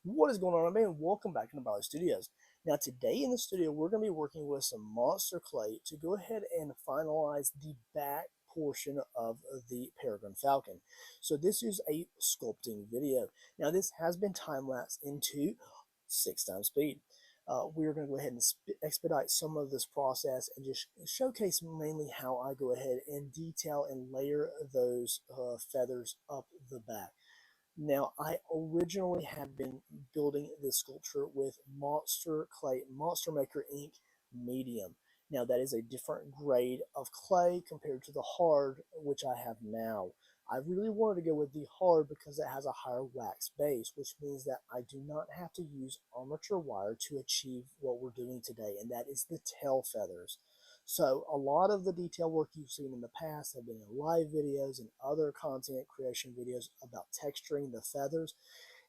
What is going on, everybody, and welcome back to the Bali Studios. Now, today in the studio, we're going to be working with some monster clay to go ahead and finalize the back portion of the Peregrine Falcon. So this is a sculpting video. Now, this has been time-lapsed into 6 times speed. We're going to go ahead and expedite some of this process and just showcase mainly how I go ahead and detail and layer those feathers up the back. Now, I originally had been building this sculpture with Monster Clay, Monster Maker Ink Medium. Now, that is a different grade of clay compared to the hard, which I have now. I really wanted to go with the hard because it has a higher wax base, which means that I do not have to use armature wire to achieve what we're doing today, and that is the tail feathers. So a lot of the detail work you've seen in the past have been in live videos and other content creation videos about texturing the feathers.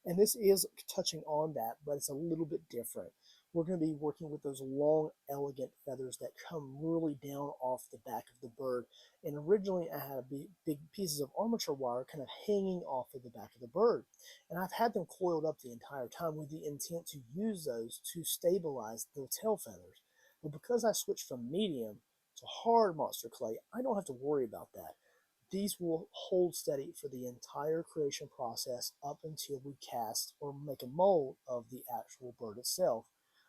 And this is touching on that, but it's a little bit different. We're going to be working with those long, elegant feathers that come really down off the back of the bird. And originally I had big pieces of armature wire kind of hanging off of the back of the bird. And I've had them coiled up the entire time with the intent to use those to stabilize the tail feathers. But because I switched from medium to hard monster clay, I don't have to worry about that. These will hold steady for the entire creation process up until we cast or make a mold of the actual bird itself.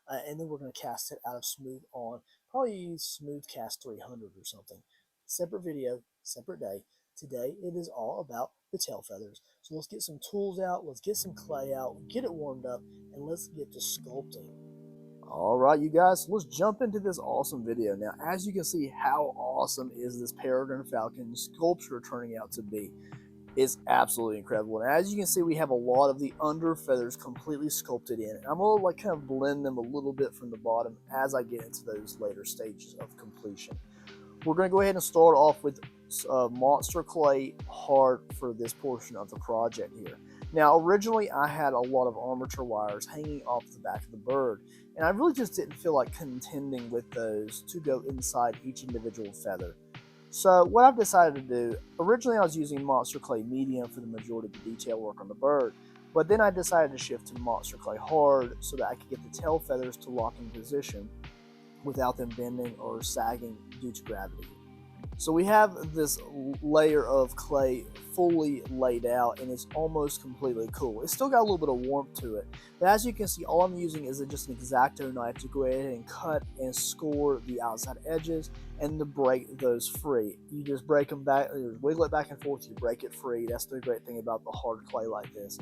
And then we're going to cast it out of Smooth on, probably Smooth Cast 300 or something. Separate video, separate day. Today it is all about the tail feathers. So let's get some tools out, let's get some clay out, get it warmed up, and let's get to sculpting. All right, you guys, let's jump into this awesome video. Now, as you can see, how awesome is this Peregrine Falcon sculpture turning out to be? It's absolutely incredible. And as you can see, we have a lot of the under feathers completely sculpted in. I'm going to kind of blend them a little bit from the bottom as I get into those later stages of completion. We're going to go ahead and start off with Monster Clay hard for this portion of the project here. Now, originally I had a lot of armature wires hanging off the back of the bird, and I really just didn't feel like contending with those to go inside each individual feather. So what I've decided to do, originally I was using Monster Clay Medium for the majority of the detail work on the bird, but then I decided to shift to Monster Clay Hard so that I could get the tail feathers to lock in position without them bending or sagging due to gravity. So we have this layer of clay fully laid out, and it's almost completely cool. It's still got a little bit of warmth to it. But as you can see, all I'm using is just an X-Acto knife to go ahead and cut and score the outside edges and to break those free. You just break them back, wiggle it back and forth, you break it free. That's the great thing about the hard clay like this.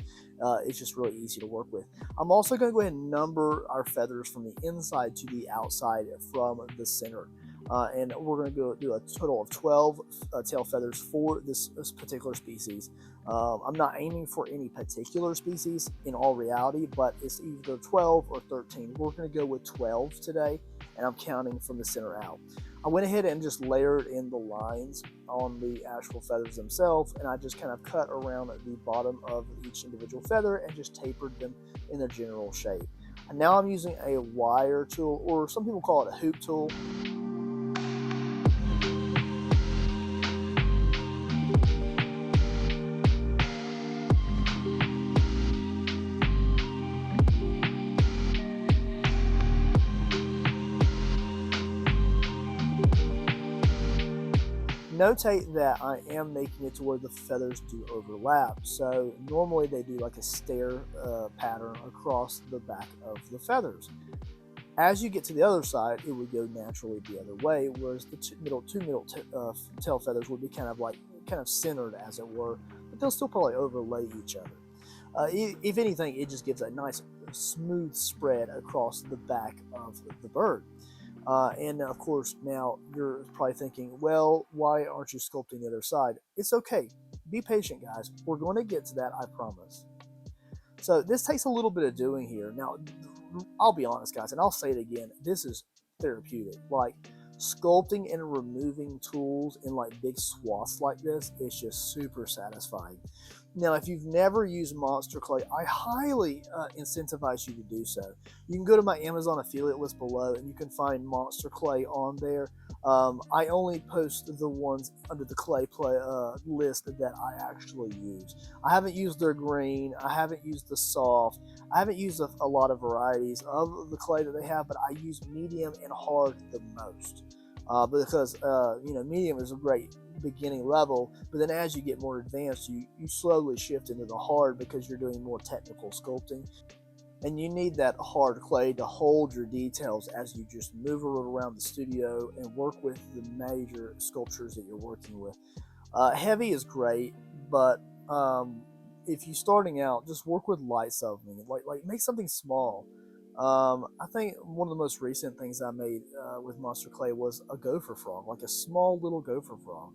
It's just really easy to work with. I'm also going to go ahead and number our feathers from the inside to the outside from the center. And we're going to do a total of 12 tail feathers for this particular species. I'm not aiming for any particular species in all reality, but it's either 12 or 13. We're going to go with 12 today, and I'm counting from the center out. I went ahead and just layered in the lines on the actual feathers themselves, and I just kind of cut around the bottom of each individual feather and just tapered them in a general shape. And now I'm using a wire tool, or some people call it a hoop tool. Notate that I am making it to where the feathers do overlap. So normally they do like a stair pattern across the back of the feathers. As you get to the other side, it would go naturally the other way, whereas the two middle tail feathers would be kind of centered, as it were, but they'll still probably overlay each other. If anything, it just gives a nice smooth spread across the back of the bird. And of course, now you're probably thinking, well, why aren't you sculpting the other side? It's okay. Be patient, guys. We're going to get to that, I promise. So this takes a little bit of doing here. Now, I'll be honest, guys, and I'll say it again. This is therapeutic. Like, sculpting and removing tools in like big swaths like this is just super satisfying. Now, if you've never used Monster Clay, I highly incentivize you to do so. You can go to my Amazon affiliate list below, and you can find Monster Clay on there. I only post the ones under the clay play list that I actually use. I haven't used their green, I haven't used the soft, I haven't used a lot of varieties of the clay that they have, but I use medium and hard the most. Because medium is a great beginning level, but then as you get more advanced, you slowly shift into the hard because you're doing more technical sculpting, and you need that hard clay to hold your details as you just move around the studio and work with the major sculptures that you're working with. Heavy is great, but if you're starting out, just work with light something. Like make something small. I think one of the most recent things I made with monster clay was a gopher frog, like a small little gopher frog.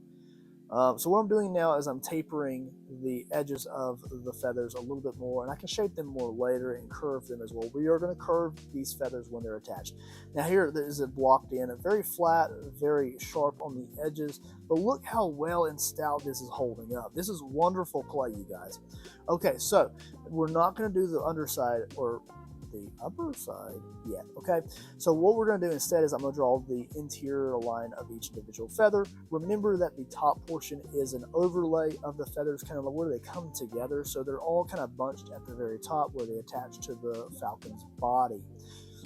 So what I'm doing now is I'm tapering the edges of the feathers a little bit more, and I can shape them more later and curve them as well. We are going to curve these feathers when they're attached. Now here is it blocked in, very flat, very sharp on the edges, but look how well and stout this is holding up. This is wonderful clay, you guys. Okay, so we're not going to do the underside or the upper side yet. Okay, so what we're going to do instead is I'm going to draw the interior line of each individual feather. Remember that the top portion is an overlay of the feathers, kind of where they come together, so they're all kind of bunched at the very top where they attach to the falcon's body.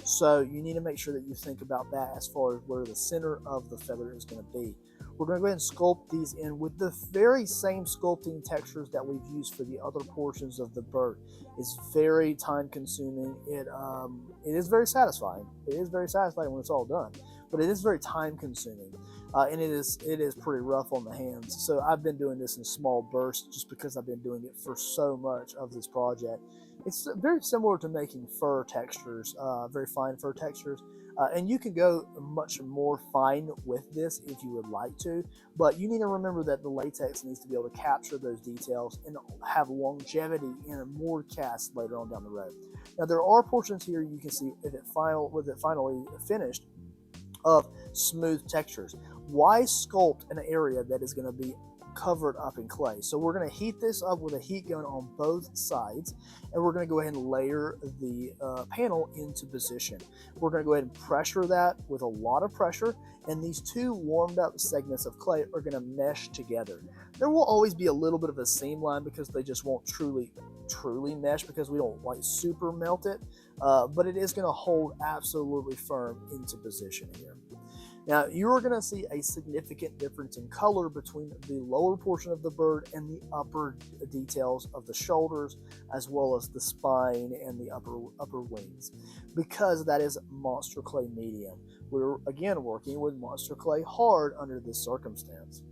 So you need to make sure that you think about that as far as where the center of the feather is going to be. We're going to go ahead and sculpt these in with the very same sculpting textures that we've used for the other portions of the bird. It's very time consuming. It is very satisfying. It is very satisfying when it's all done, but it is very time consuming. And it is pretty rough on the hands. So I've been doing this in small bursts just because I've been doing it for so much of this project. It's very similar to making fur textures, very fine fur textures. And you can go much more fine with this if you would like to, but you need to remember that the latex needs to be able to capture those details and have longevity in more casts later on down the road. Now there are portions here you can see with it finally finished of smooth textures. Why sculpt an area that is going to be covered up in clay? So we're going to heat this up with a heat gun on both sides, and we're going to go ahead and layer the panel into position. We're going to go ahead and pressure that with a lot of pressure, and these two warmed up segments of clay are going to mesh together. There will always be a little bit of a seam line because they just won't truly mesh because we don't like super melt it, but it is going to hold absolutely firm into position here. Now, you are going to see a significant difference in color between the lower portion of the bird and the upper details of the shoulders, as well as the spine and the upper wings, because that is monster clay medium. We're, again, working with monster clay hard under this circumstance.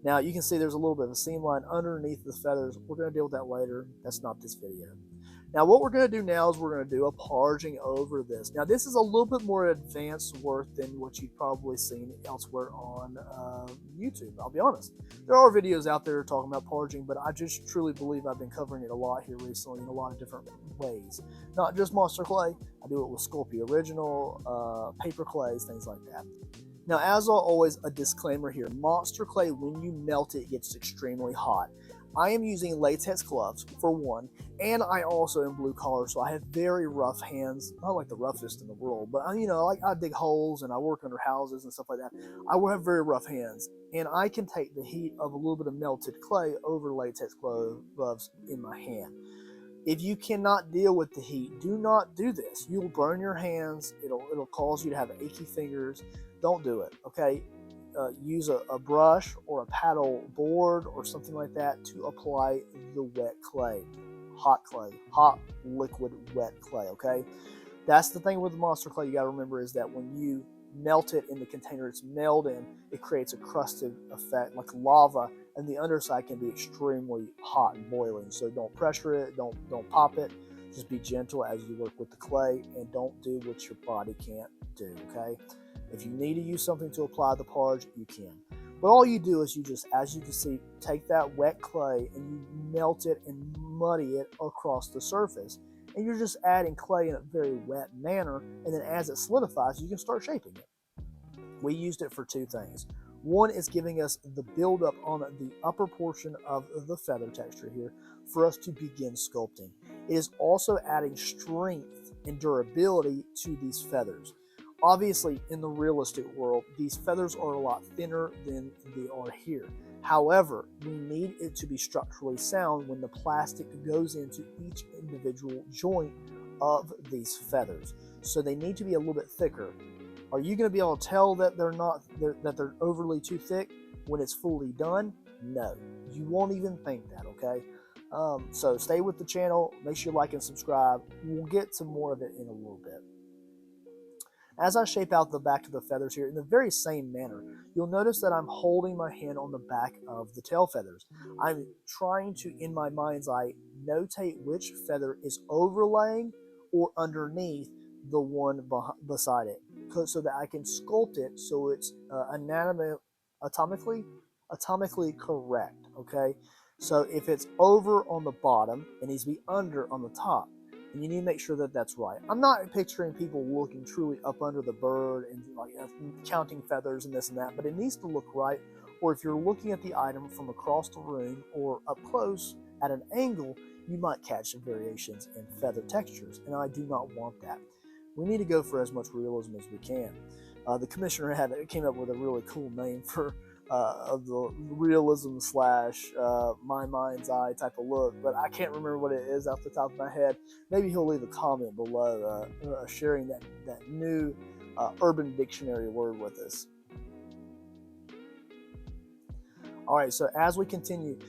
Now, you can see there's a little bit of a seam line underneath the feathers. We're going to deal with that later. That's not this video. Now, what we're going to do now is we're going to do a parging over this. Now, this is a little bit more advanced work than what you've probably seen elsewhere on YouTube, I'll be honest. There are videos out there talking about parging, but I just truly believe I've been covering it a lot here recently in a lot of different ways. Not just monster clay. I do it with Sculpting Original, paper clays, things like that. Now, as always, a disclaimer here. Monster clay, when you melt it, gets extremely hot. I am using latex gloves, for one, and I also am blue collar, so I have very rough hands. Not like the roughest in the world, but I dig holes and I work under houses and stuff like that. I will have very rough hands, and I can take the heat of a little bit of melted clay over latex gloves in my hand. If you cannot deal with the heat, do not do this. You'll burn your hands. It'll cause you to have achy fingers. Don't do it, okay? Use a brush or a paddle board or something like that to apply the wet clay, hot liquid wet clay. Okay, that's the thing with the monster clay. You got to remember is that when you melt it in the container it's milled in, it creates a crusted effect like lava, and the underside can be extremely hot and boiling. So don't pressure it, don't pop it. Just be gentle as you work with the clay, and don't do what your body can't do. Okay. If you need to use something to apply the parge, you can. But all you do is you just, as you can see, take that wet clay and you melt it and muddy it across the surface. And you're just adding clay in a very wet manner, and then as it solidifies, you can start shaping it. We used it for two things. One is giving us the buildup on the upper portion of the feather texture here for us to begin sculpting. It is also adding strength and durability to these feathers. Obviously, in the realistic world, these feathers are a lot thinner than they are here. However, we need it to be structurally sound when the plastic goes into each individual joint of these feathers. So they need to be a little bit thicker. Are you going to be able to tell that they're overly too thick when it's fully done? No, you won't even think that, okay? So stay with the channel, make sure you like and subscribe. We'll get to more of it in a little bit. As I shape out the back of the feathers here in the very same manner, you'll notice that I'm holding my hand on the back of the tail feathers. I'm trying to, in my mind's eye, notate which feather is overlaying or underneath the one beside it, so that I can sculpt it so it's atomically correct, okay? So if it's over on the bottom, it needs to be under on the top. And you need to make sure that that's right. I'm not picturing people looking truly up under the bird and like counting feathers and this and that, but it needs to look right. Or if you're looking at the item from across the room or up close at an angle, you might catch some variations in feather textures, and I do not want that. We need to go for as much realism as we can. The commissioner came up with a really cool name for of the realism slash my mind's eye type of look, but I can't remember what it is off the top of my head. Maybe he'll leave a comment below sharing that new Urban Dictionary word with us. All right, so as we continue,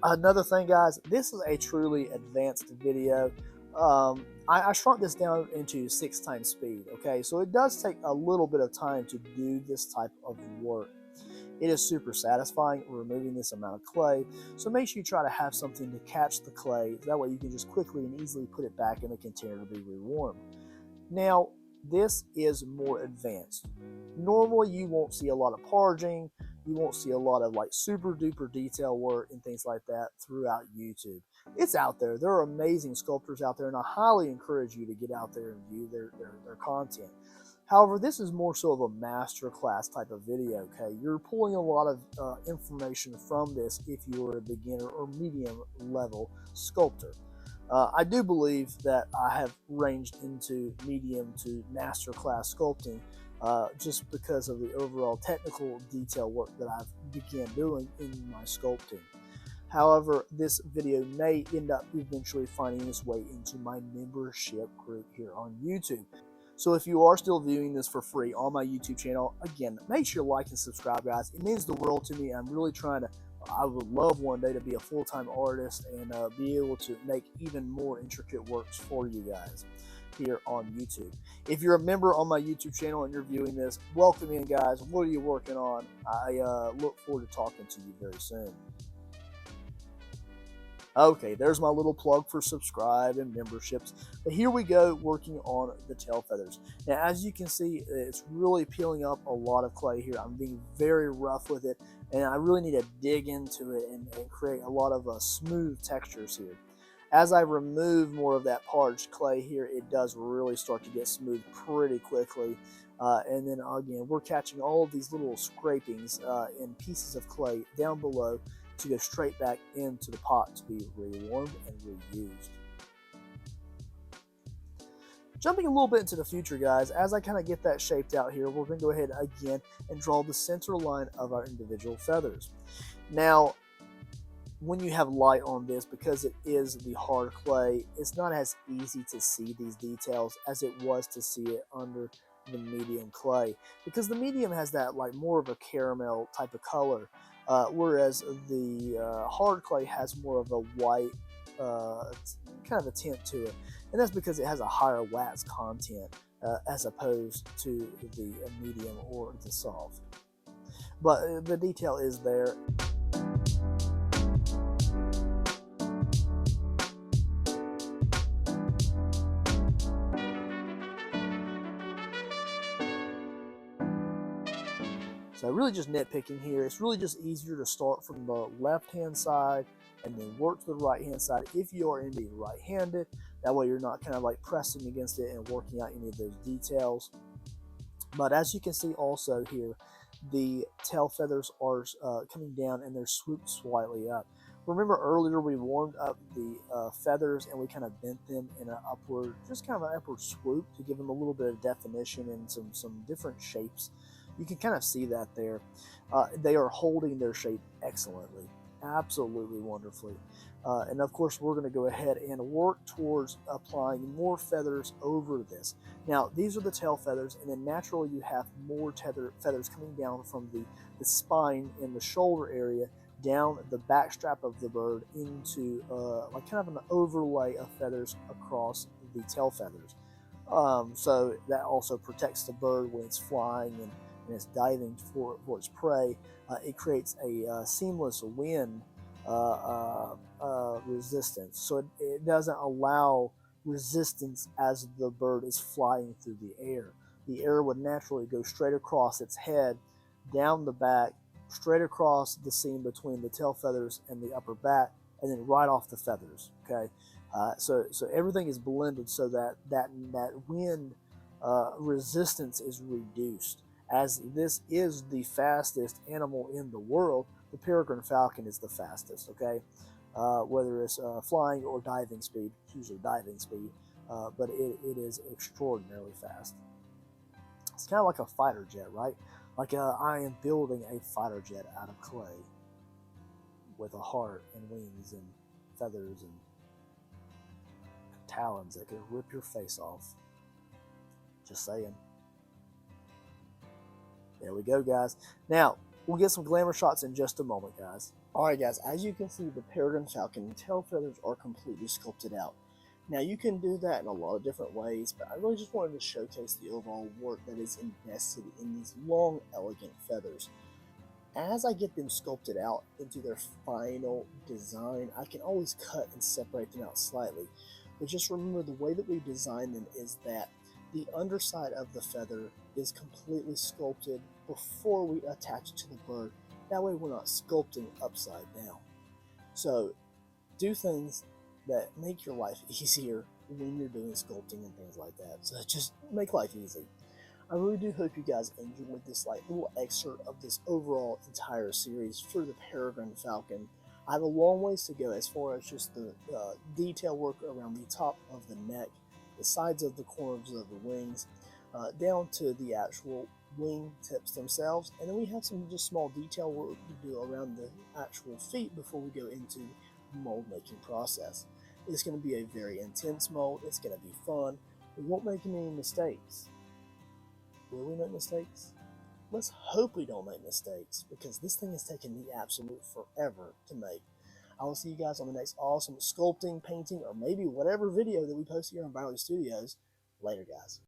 another thing, guys, this is a truly advanced video. I shrunk this down into 6 times speed, okay? So it does take a little bit of time to do this type of work. It is super satisfying removing this amount of clay, so make sure you try to have something to catch the clay. That way you can just quickly and easily put it back in the container to be rewarmed. Now, this is more advanced. Normally, you won't see a lot of parging. You won't see a lot of like super duper detail work and things like that throughout YouTube. It's out there. There are amazing sculptors out there, and I highly encourage you to get out there and view their content. However, this is more so of a master class type of video, okay? You're pulling a lot of information from this if you're a beginner or medium level sculptor. I do believe that I have ranged into medium to master class sculpting just because of the overall technical detail work that I've began doing in my sculpting. However, this video may end up eventually finding its way into my membership group here on YouTube. So if you are still viewing this for free on my YouTube channel, again, make sure you like and subscribe, guys. It means the world to me. I'm really trying to, I would love one day to be a full-time artist and be able to make even more intricate works for you guys here on YouTube. If you're a member on my YouTube channel and you're viewing this, welcome in, guys. What are you working on? I look forward to talking to you very soon. Okay, there's my little plug for subscribe and memberships. But here we go, working on the tail feathers. Now, as you can see, it's really peeling up a lot of clay here. I'm being very rough with it, and I really need to dig into it and create a lot of smooth textures here. As I remove more of that parched clay here, it does really start to get smooth pretty quickly. And then again, we're catching all of these little scrapings and pieces of clay down below to go straight back into the pot to be rewarmed and reused. Jumping a little bit into the future, guys, as I kind of get that shaped out here, we're going to go ahead again and draw the center line of our individual feathers. Now, when you have light on this, because it is the hard clay, it's not as easy to see these details as it was to see it under the medium clay, because the medium has that like more of a caramel type of color. Whereas the hard clay has more of a white kind of a tint to it, and that's because it has a higher wax content as opposed to the medium or the soft. But the detail is there. So really just nitpicking here. It's really just easier to start from the left-hand side and then work to the right-hand side if you are indeed right-handed. That way you're not kind of like pressing against it and working out any of those details. But as you can see also here, the tail feathers are coming down and they're swooped slightly up. Remember earlier we warmed up the feathers and we kind of bent them in an upward, just kind of an upward swoop to give them a little bit of definition and some different shapes. You can kind of see that there. They are holding their shape excellently, absolutely wonderfully. And of course, we're going to go ahead and work towards applying more feathers over this. Now, these are the tail feathers, and then naturally you have more feathers coming down from the spine and the shoulder area down the backstrap of the bird into like kind of an overlay of feathers across the tail feathers. So that also protects the bird when it's flying and it's diving for its prey. It creates a seamless wind resistance, so it doesn't allow resistance as the bird is flying through the air. The air would naturally go straight across its head, down the back, straight across the seam between the tail feathers and the upper back, and then right off the feathers. Okay, so everything is blended so that wind resistance is reduced. As this is the fastest animal in the world, the peregrine falcon is the fastest. Okay, whether it's flying or diving speed, usually diving speed, but it is extraordinarily fast. It's kind of like a fighter jet, right? Like I am building a fighter jet out of clay with a heart and wings and feathers and talons that could rip your face off. Just saying. There we go, guys. Now, we'll get some glamour shots in just a moment, guys. Alright, guys, as you can see, the peregrine falcon tail feathers are completely sculpted out. Now, you can do that in a lot of different ways, but I really just wanted to showcase the overall work that is invested in these long, elegant feathers. As I get them sculpted out into their final design, I can always cut and separate them out slightly. But just remember, the way that we design them is that the underside of the feather is completely sculpted before we attach it to the bird. That way we're not sculpting upside down. So do things that make your life easier when you're doing sculpting and things like that. So just make life easy. I really do hope you guys enjoyed this like little excerpt of this overall entire series for the peregrine falcon. I have a long ways to go as far as just the detail work around the top of the neck, the sides of the corners of the wings, down to the actual wing tips themselves, and then we have some just small detail work to do around the actual feet before we go into the mold making process. It's going to be a very intense mold. It's going to be fun. We won't make any mistakes. Will we make mistakes? Let's hope we don't make mistakes, because this thing has taken me absolute forever to make. I will see you guys on the next awesome sculpting, painting, or maybe whatever video that we post here on Valley Studios. Later, guys.